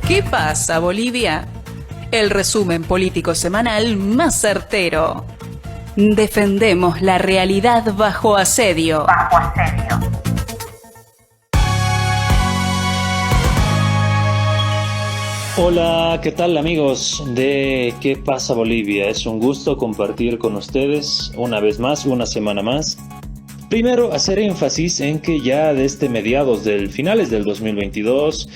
¿Qué pasa, Bolivia? El resumen político semanal más certero. Defendemos la realidad bajo asedio. Hola, ¿qué tal amigos de ¿Qué pasa Bolivia? Es un gusto compartir con ustedes una vez más, una semana más. Primero, hacer énfasis en que ya desde finales del 2022,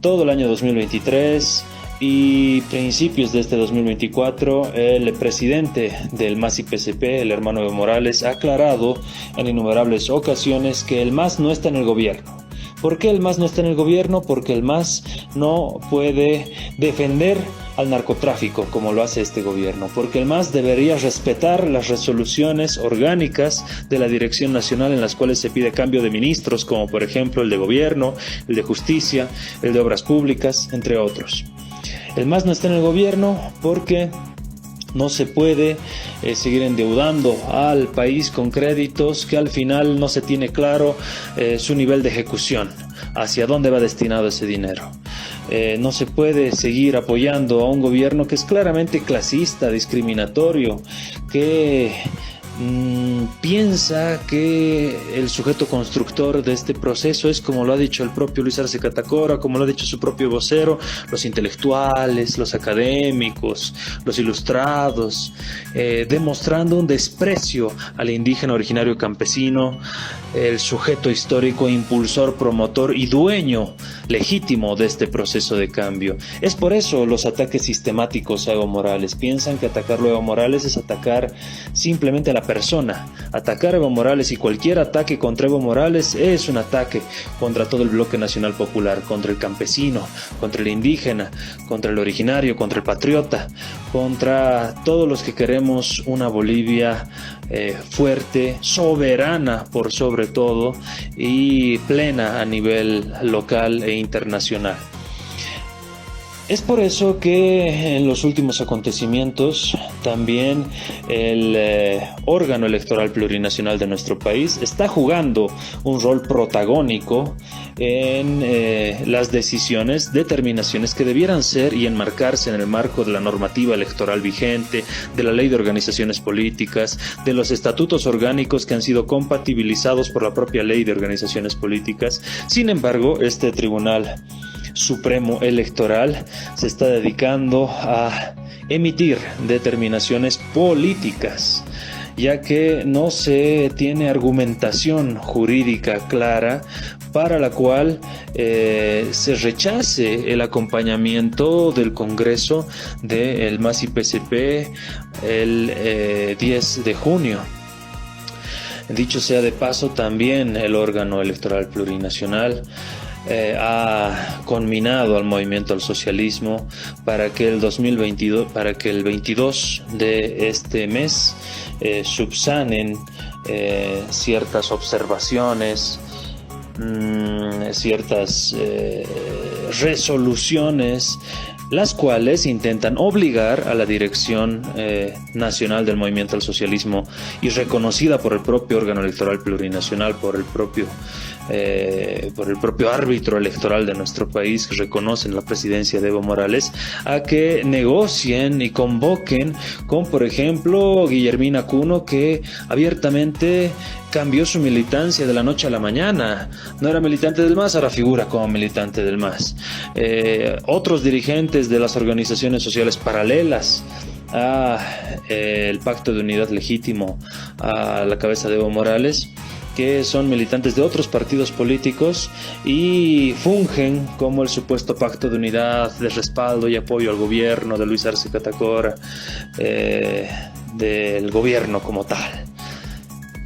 todo el año 2023 y principios de este 2024, el presidente del MAS-IPCP, el hermano Evo Morales, ha aclarado en innumerables ocasiones que el MAS no está en el gobierno. ¿Por qué el MAS no está en el gobierno? Porque el MAS no puede defender al narcotráfico como lo hace este gobierno, porque el MAS debería respetar las resoluciones orgánicas de la Dirección Nacional en las cuales se pide cambio de ministros, como por ejemplo el de Gobierno, el de Justicia, el de Obras Públicas, entre otros. El MAS no está en el gobierno porque no se puede seguir endeudando al país con créditos que al final no se tiene claro su nivel de ejecución, hacia dónde va destinado ese dinero. No se puede seguir apoyando a un gobierno que es claramente clasista, discriminatorio, que piensa que el sujeto constructor de este proceso es, como lo ha dicho el propio Luis Arce Catacora, como lo ha dicho su propio vocero, los intelectuales, los académicos, los ilustrados, demostrando un desprecio al indígena originario campesino, el sujeto histórico, impulsor, promotor y dueño legítimo de este proceso de cambio. Es por eso los ataques sistemáticos a Evo Morales. Piensan que atacarlo a Evo Morales es atacar simplemente a la persona. Atacar a Evo Morales y cualquier ataque contra Evo Morales es un ataque contra todo el bloque nacional popular, contra el campesino, contra el indígena, contra el originario, contra el patriota, contra todos los que queremos una Bolivia fuerte, soberana por sobre todo y plena a nivel local e internacional. Es por eso que en los últimos acontecimientos también el órgano electoral plurinacional de nuestro país está jugando un rol protagónico en las decisiones, determinaciones que debieran ser y enmarcarse en el marco de la normativa electoral vigente, de la ley de organizaciones políticas, de los estatutos orgánicos que han sido compatibilizados por la propia ley de organizaciones políticas. Sin embargo, este Tribunal Supremo Electoral se está dedicando a emitir determinaciones políticas, ya que no se tiene argumentación jurídica clara para la cual se rechace el acompañamiento del Congreso del MAS-IPCP el 10 de junio. Dicho sea de paso, también el órgano electoral plurinacional ha conminado al movimiento al socialismo para que el 22 de este mes subsanen ciertas observaciones, ciertas resoluciones, las cuales intentan obligar a la Dirección Nacional del Movimiento al Socialismo y reconocida por el propio órgano electoral plurinacional, por el propio árbitro electoral de nuestro país, que reconocen la presidencia de Evo Morales, a que negocien y convoquen con, por ejemplo, Guillermina Cuno, que abiertamente cambió su militancia de la noche a la mañana. No era militante del MAS, ahora figura como militante del MAS. Otros dirigentes de las organizaciones sociales paralelas a el Pacto de Unidad Legítimo a la cabeza de Evo Morales, que son militantes de otros partidos políticos y fungen como el supuesto pacto de unidad, de respaldo y apoyo al gobierno de Luis Arce Catacora, del gobierno como tal.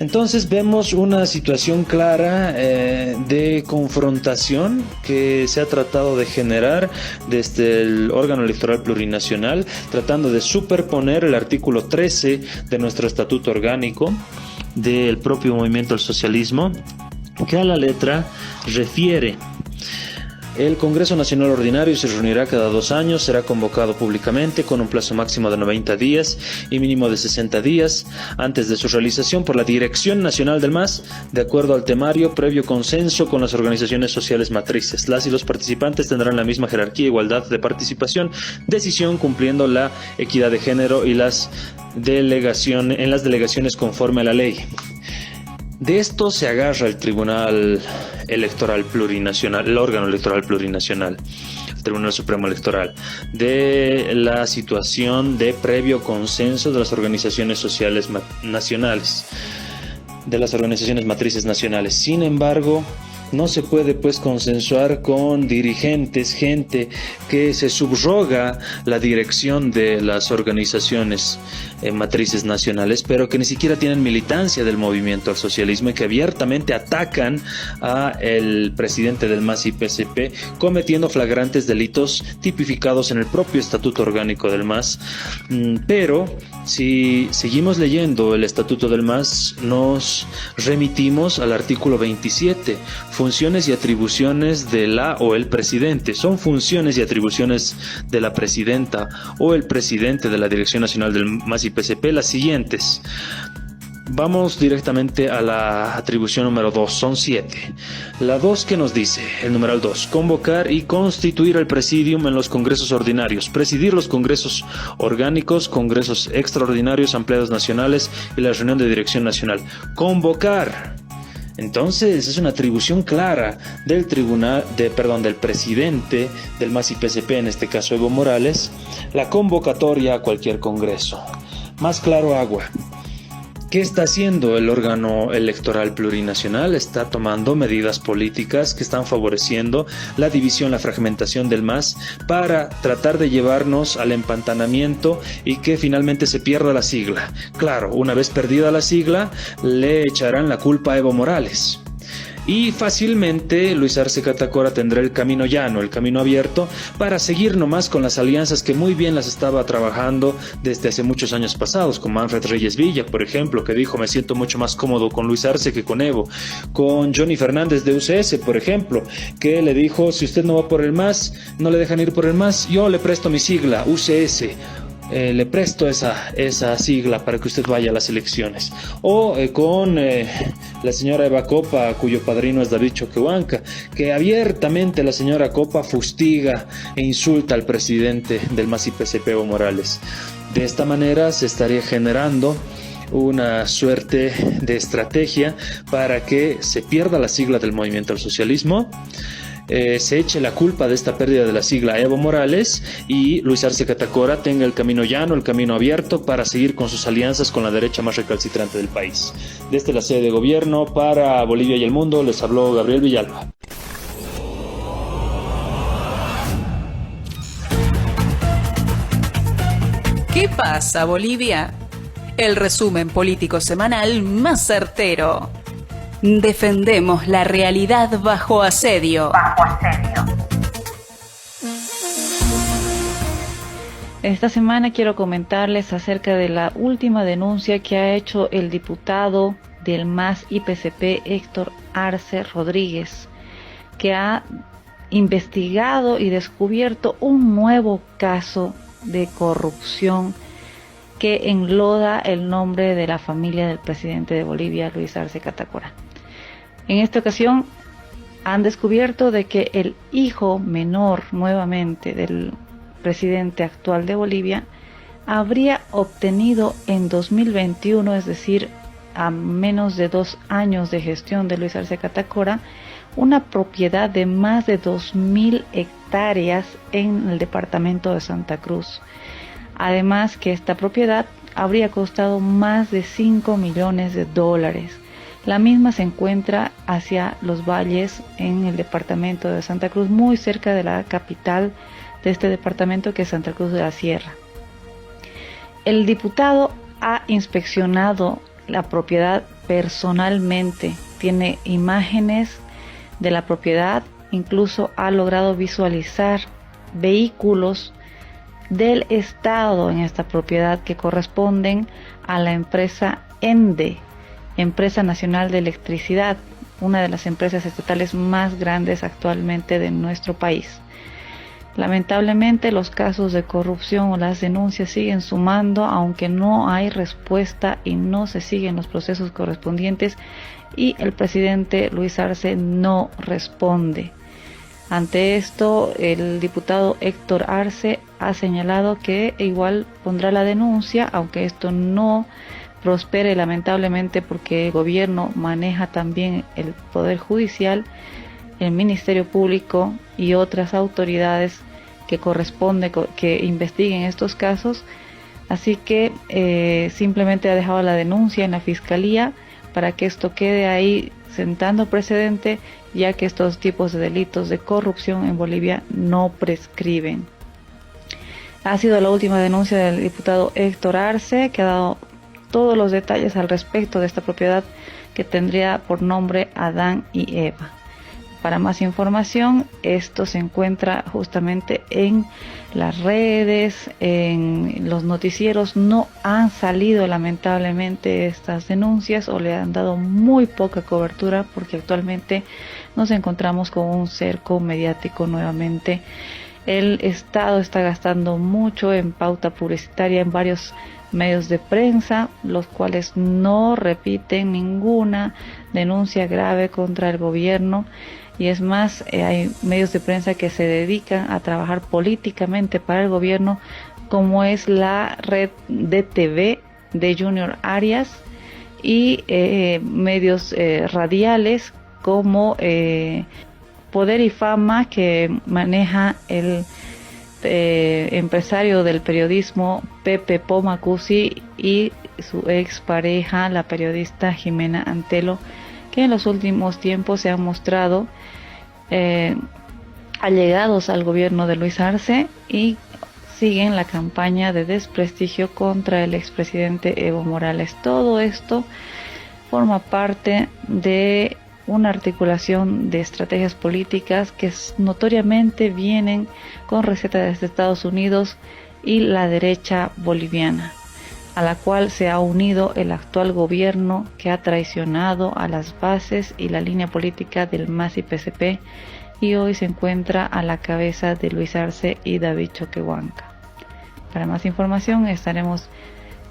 Entonces vemos una situación clara de confrontación que se ha tratado de generar desde el órgano electoral plurinacional, tratando de superponer el artículo 13 de nuestro estatuto orgánico del propio movimiento al socialismo, que a la letra refiere El Congreso Nacional Ordinario se reunirá cada 2 años, será convocado públicamente con un plazo máximo de 90 días y mínimo de 60 días antes de su realización por la Dirección Nacional del MAS, de acuerdo al temario, previo consenso con las organizaciones sociales matrices. Las y los participantes tendrán la misma jerarquía, igualdad de participación, decisión, cumpliendo la equidad de género y las delegaciones conforme a la ley. De esto se agarra el Tribunal Electoral Plurinacional, el órgano electoral plurinacional, el Tribunal Supremo Electoral, de la situación de previo consenso de las organizaciones sociales nacionales, de las organizaciones matrices nacionales. Sin embargo, no se puede pues consensuar con dirigentes, gente que se subroga la dirección de las organizaciones matrices nacionales, pero que ni siquiera tienen militancia del movimiento al socialismo y que abiertamente atacan a el presidente del MAS y PSP, cometiendo flagrantes delitos tipificados en el propio estatuto orgánico del MAS. Pero si seguimos leyendo el estatuto del MAS, nos remitimos al artículo 27, funciones y atribuciones de la o el presidente. Son funciones y atribuciones de la presidenta o el presidente de la Dirección Nacional del MAS y PSP las siguientes. Vamos directamente a la atribución número 2, son 7. La 2, ¿qué nos dice? El numeral 2, convocar y constituir el presidium en los congresos ordinarios, presidir los congresos orgánicos, congresos extraordinarios, ampliados nacionales y la reunión de dirección nacional. Convocar. Entonces es una atribución clara del del presidente del MAS y PSP, en este caso Evo Morales, la convocatoria a cualquier congreso. Más claro agua. ¿Qué está haciendo el órgano electoral plurinacional? Está tomando medidas políticas que están favoreciendo la división, la fragmentación del MAS para tratar de llevarnos al empantanamiento y que finalmente se pierda la sigla. Claro, una vez perdida la sigla, le echarán la culpa a Evo Morales. Y fácilmente Luis Arce Catacora tendrá el camino llano, el camino abierto, para seguir nomás con las alianzas que muy bien las estaba trabajando desde hace muchos años pasados, con Manfred Reyes Villa, por ejemplo, que dijo: me siento mucho más cómodo con Luis Arce que con Evo. Con Johnny Fernández de UCS, por ejemplo, que le dijo: si usted no va por el MAS, no le dejan ir por el MAS, yo le presto mi sigla, UCS. Le presto esa sigla para que usted vaya a las elecciones. O con la señora Eva Copa, cuyo padrino es David Choquehuanca, que abiertamente la señora Copa fustiga e insulta al presidente del MAS y PSP, Evo Morales. De esta manera se estaría generando una suerte de estrategia para que se pierda la sigla del movimiento al socialismo, se eche la culpa de esta pérdida de la sigla a Evo Morales y Luis Arce Catacora tenga el camino llano, el camino abierto para seguir con sus alianzas con la derecha más recalcitrante del país. Desde la sede de gobierno para Bolivia y el mundo les habló Gabriel Villalba. ¿Qué pasa, Bolivia? El resumen político semanal más certero. Defendemos la realidad bajo asedio. Esta semana quiero comentarles acerca de la última denuncia que ha hecho el diputado del MAS y PSP, Héctor Arce Rodríguez, que ha investigado y descubierto un nuevo caso de corrupción que enloda el nombre de la familia del presidente de Bolivia, Luis Arce Catacora. En esta ocasión han descubierto de que el hijo menor nuevamente del presidente actual de Bolivia habría obtenido en 2021, es decir, a menos de 2 años de gestión de Luis Arce Catacora, una propiedad de más de 2.000 hectáreas en el departamento de Santa Cruz. Además que esta propiedad habría costado más de $5 millones. La misma se encuentra hacia los valles en el departamento de Santa Cruz, muy cerca de la capital de este departamento, que es Santa Cruz de la Sierra. El diputado ha inspeccionado la propiedad personalmente, tiene imágenes de la propiedad, incluso ha logrado visualizar vehículos del Estado en esta propiedad que corresponden a la empresa ENDE, Empresa Nacional de Electricidad, una de las empresas estatales más grandes actualmente de nuestro país. Lamentablemente los casos de corrupción o las denuncias siguen sumando, aunque no hay respuesta y no se siguen los procesos correspondientes, y el presidente Luis Arce no responde. Ante esto, el diputado Héctor Arce ha señalado que igual pondrá la denuncia, aunque esto no prospere lamentablemente, porque el gobierno maneja también el Poder Judicial, el Ministerio Público y otras autoridades que corresponde que investiguen estos casos. Así que simplemente ha dejado la denuncia en la Fiscalía para que esto quede ahí sentando precedente, ya que estos tipos de delitos de corrupción en Bolivia no prescriben. Ha sido la última denuncia del diputado Héctor Arce, que ha dado todos los detalles al respecto de esta propiedad que tendría por nombre Adán y Eva. Para más información, esto se encuentra justamente en las redes, en los noticieros. No han salido lamentablemente estas denuncias, o le han dado muy poca cobertura, porque actualmente nos encontramos con un cerco mediático nuevamente. El Estado está gastando mucho en pauta publicitaria en varios medios de prensa, los cuales no repiten ninguna denuncia grave contra el gobierno. Y es más, hay medios de prensa que se dedican a trabajar políticamente para el gobierno, como es la red DTV de Junior Arias, y medios radiales como Poder y Fama, que maneja el empresario del periodismo Pepe Pomacusi y su expareja, la periodista Jimena Antelo, que en los últimos tiempos se han mostrado allegados al gobierno de Luis Arce y siguen la campaña de desprestigio contra el expresidente Evo Morales. Todo esto forma parte de una articulación de estrategias políticas que notoriamente vienen con recetas desde Estados Unidos y la derecha boliviana, a la cual se ha unido el actual gobierno, que ha traicionado a las bases y la línea política del MAS y PCP, y hoy se encuentra a la cabeza de Luis Arce y David Choquehuanca. Para más información estaremos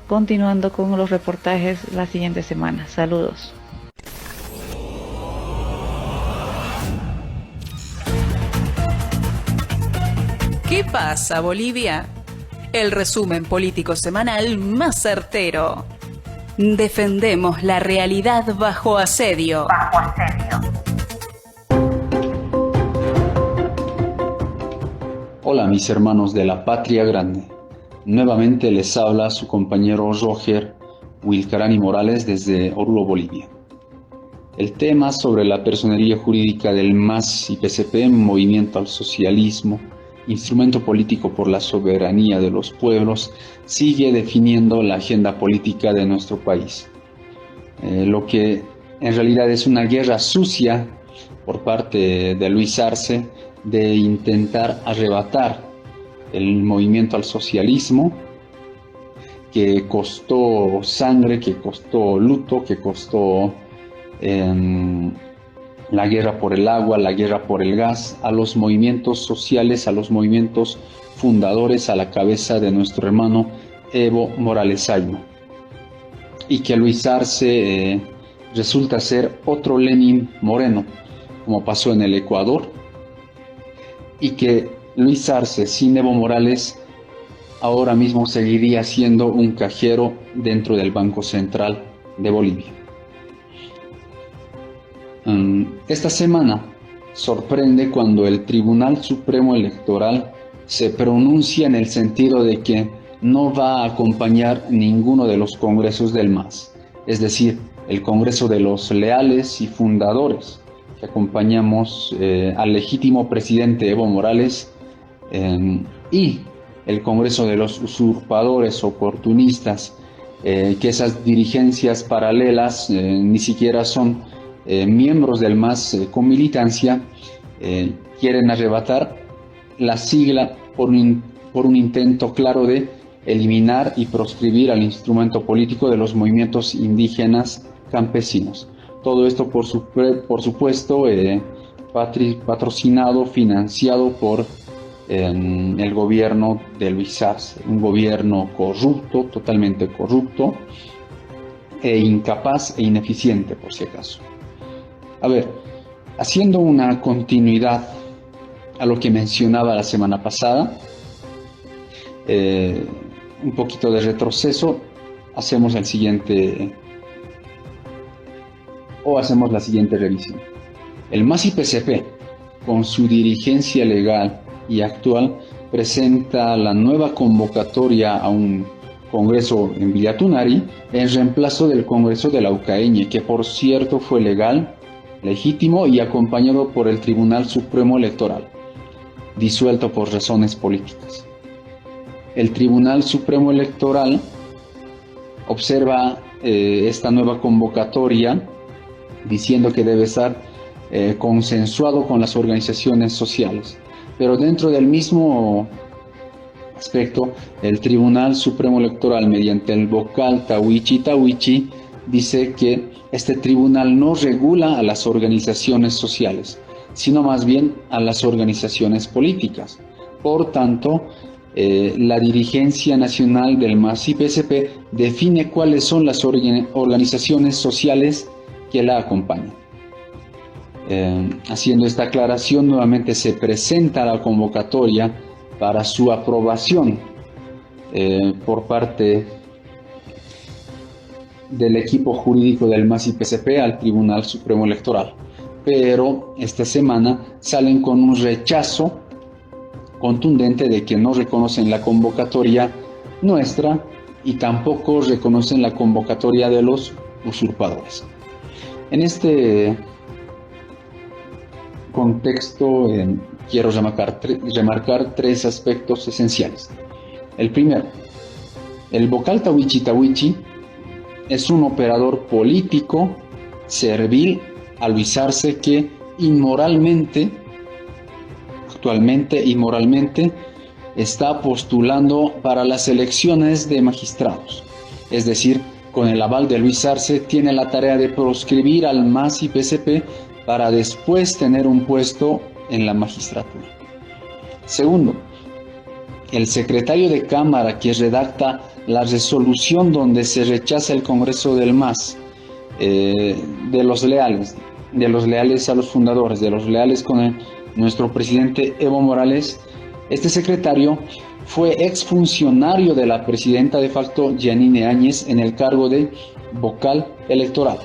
continuando con los reportajes la siguiente semana. Saludos. ¿Qué pasa, Bolivia? El resumen político semanal más certero. Defendemos la realidad bajo asedio. Hola mis hermanos de la Patria Grande. Nuevamente les habla su compañero Roger Wilcarani Morales desde Oruro, Bolivia. El tema sobre la personería jurídica del MAS y PCP, Movimiento al Socialismo, instrumento político por la soberanía de los pueblos, sigue definiendo la agenda política de nuestro país. Lo que en realidad es una guerra sucia por parte de Luis Arce de intentar arrebatar el movimiento al socialismo, que costó sangre, que costó luto, que costó la guerra por el agua, la guerra por el gas, a los movimientos sociales, a los movimientos fundadores, a la cabeza de nuestro hermano Evo Morales Ayma. Y que Luis Arce resulta ser otro Lenin Moreno, como pasó en el Ecuador, y que Luis Arce sin Evo Morales ahora mismo seguiría siendo un cajero dentro del Banco Central de Bolivia. Esta semana sorprende cuando el Tribunal Supremo Electoral se pronuncia en el sentido de que no va a acompañar ninguno de los congresos del MAS, es decir, el Congreso de los Leales y Fundadores, que acompañamos al legítimo presidente Evo Morales, y el Congreso de los Usurpadores Oportunistas, que esas dirigencias paralelas ni siquiera son miembros del MAS con militancia, quieren arrebatar la sigla por un intento claro de eliminar y proscribir al instrumento político de los movimientos indígenas campesinos. Todo esto, por supuesto, patrocinado, financiado por el gobierno de Luis Arce, un gobierno corrupto, totalmente corrupto, e incapaz e ineficiente, por si acaso. A ver, haciendo una continuidad a lo que mencionaba la semana pasada, un poquito de retroceso, hacemos la siguiente revisión. El MAS-IPCP, con su dirigencia legal y actual, presenta la nueva convocatoria a un Congreso en Villa Tunari en reemplazo del Congreso de la Ucaeñe, que por cierto fue legal, legítimo y acompañado por el Tribunal Supremo Electoral, disuelto por razones políticas. El Tribunal Supremo Electoral observa esta nueva convocatoria diciendo que debe estar consensuado con las organizaciones sociales, pero dentro del mismo aspecto, el Tribunal Supremo Electoral, mediante el vocal Tawichi, dice que este tribunal no regula a las organizaciones sociales, sino más bien a las organizaciones políticas. Por tanto, la dirigencia nacional del MAS-IPCP define cuáles son las organizaciones sociales que la acompañan. Haciendo esta aclaración, nuevamente se presenta la convocatoria para su aprobación por parte del equipo jurídico del MAS-IPCP al Tribunal Supremo Electoral. Pero esta semana salen con un rechazo contundente de que no reconocen la convocatoria nuestra y tampoco reconocen la convocatoria de los usurpadores. En este contexto quiero remarcar tres aspectos esenciales. El primero, el vocal Tawichi es un operador político servil a Luis Arce que actualmente inmoralmente está postulando para las elecciones de magistrados. Es decir, con el aval de Luis Arce tiene la tarea de proscribir al MAS-IPCP para después tener un puesto en la magistratura. Segundo, el secretario de Cámara que redacta la resolución donde se rechaza el Congreso del MAS, de los leales a los fundadores, de los leales con nuestro presidente Evo Morales, este secretario fue exfuncionario de la presidenta de facto Yanine Áñez en el cargo de vocal electoral,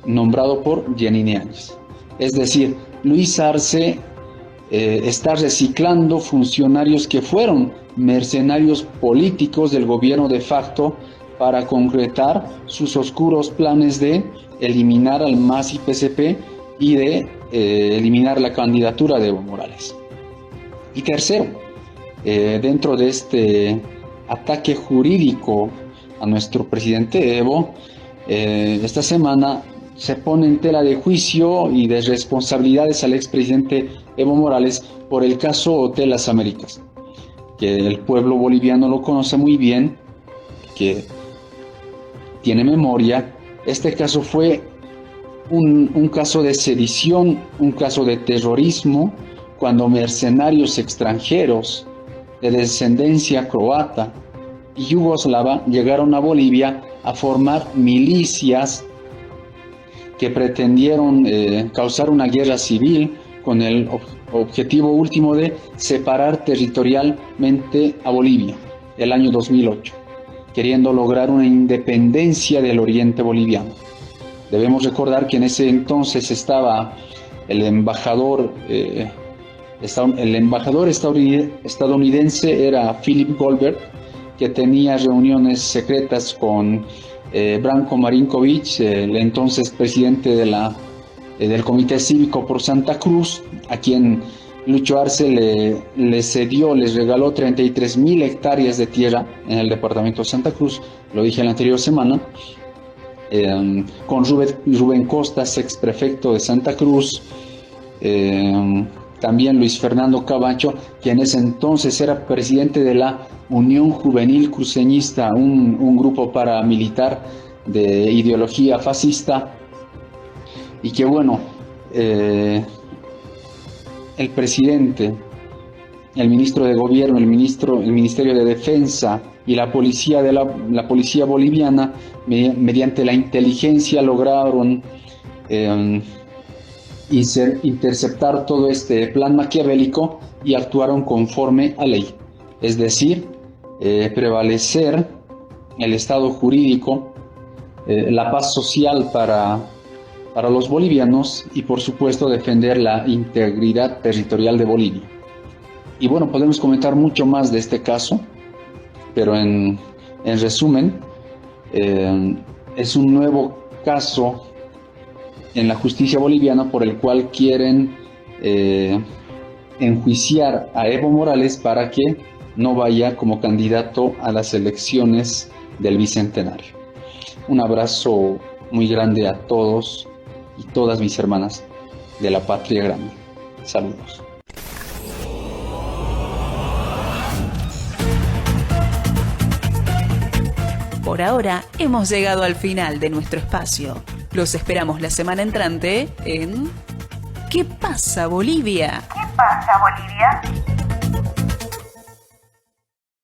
nombrado por Yanine Áñez. Es decir, Luis Arce está reciclando funcionarios que fueron mercenarios políticos del gobierno de facto para concretar sus oscuros planes de eliminar al MAS-IPCP y de eliminar la candidatura de Evo Morales. Y tercero, dentro de este ataque jurídico a nuestro presidente Evo, esta semana se pone en tela de juicio y de responsabilidades al expresidente Evo Morales por el caso Hotel Las Américas, que el pueblo boliviano lo conoce muy bien, que tiene memoria. Este caso fue un caso de sedición, un caso de terrorismo, cuando mercenarios extranjeros de descendencia croata y yugoslava llegaron a Bolivia a formar milicias que pretendieron causar una guerra civil con el objetivo último de separar territorialmente a Bolivia el año 2008, queriendo lograr una independencia del oriente boliviano. Debemos recordar que en ese entonces estaba el embajador estadounidense, era Philip Goldberg, que tenía reuniones secretas con Branko Marinkovic, el entonces presidente del Comité Cívico por Santa Cruz, a quien Lucho Arce les regaló 33,000 hectáreas de tierra en el departamento de Santa Cruz, lo dije la anterior semana, con Rubén Costas, ex prefecto de Santa Cruz, también Luis Fernando Camacho, quien en ese entonces era presidente de la Unión Juvenil Cruceñista, un grupo paramilitar de ideología fascista, y que bueno, el presidente, el ministro de Gobierno, el Ministerio de Defensa y la policía la policía boliviana, mediante la inteligencia lograron interceptar todo este plan maquiavélico y actuaron conforme a ley, es decir, prevalecer el Estado jurídico, la paz social para los bolivianos y por supuesto defender la integridad territorial de Bolivia. Y bueno, podemos comentar mucho más de este caso, pero en resumen, es un nuevo caso en la justicia boliviana por el cual quieren enjuiciar a Evo Morales para que no vaya como candidato a las elecciones del Bicentenario. Un abrazo muy grande a todos y todas mis hermanas de la Patria Grande. Saludos. Por ahora hemos llegado al final de nuestro espacio. Los esperamos la semana entrante en ¿Qué pasa, Bolivia? ¿Qué pasa, Bolivia?